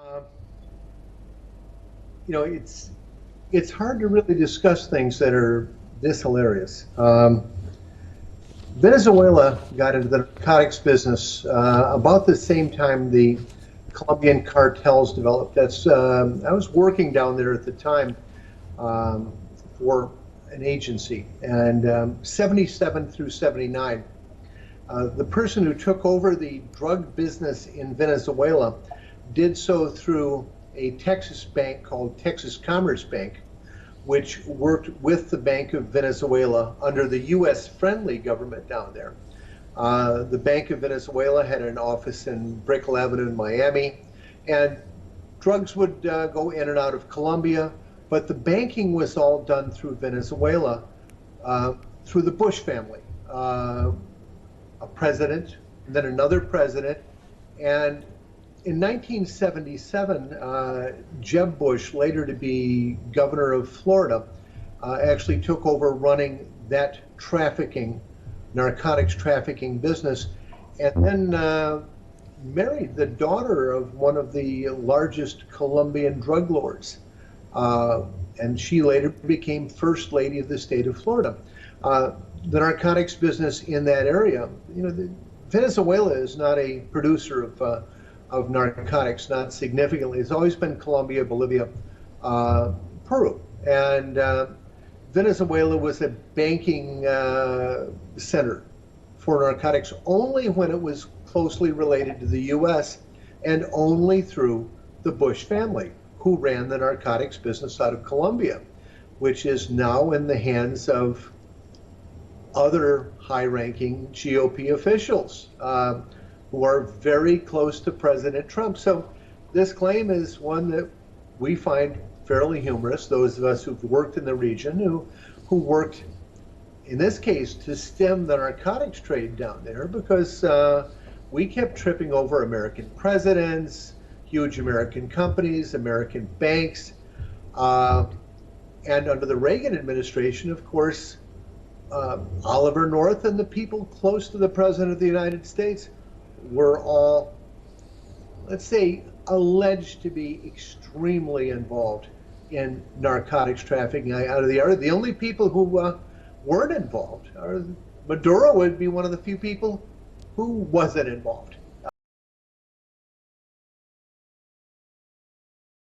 Uh, it's hard to really discuss things that are this hilarious. Venezuela got into the narcotics business about the same time the Colombian cartels developed. I was working down there at the time um, for an agency, and 77 through 79. The person who took over the drug business in Venezuela did so through a Texas bank called Texas Commerce Bank, which worked with the Bank of Venezuela under the U.S. friendly government down there. The Bank of Venezuela had an office in Brickell Avenue in Miami, and drugs would go in and out of Colombia, but the banking was all done through Venezuela, through the Bush family. A president, and then another president, and in 1977, Jeb Bush, later to be governor of Florida, actually took over running that narcotics trafficking business, and then married the daughter of one of the largest Colombian drug lords. And she later became First Lady of the state of Florida. The narcotics business in that area, Venezuela is not a producer of narcotics, not significantly. It's always been Colombia, Bolivia, Peru. And Venezuela was a banking center for narcotics only when it was closely related to the U.S. and only through the Bush family, who ran the narcotics business out of Colombia, which is now in the hands of other high-ranking GOP officials who are very close to President Trump. So this claim is one that we find fairly humorous, those of us who've worked in the region, who worked, in this case, to stem the narcotics trade down there, because we kept tripping over American presidents, huge American companies, American banks, and under the Reagan administration, of course, Oliver North and the people close to the President of the United States were all, let's say, alleged to be extremely involved in narcotics trafficking out of the area. The only people who weren't involved, Maduro would be one of the few people who wasn't involved.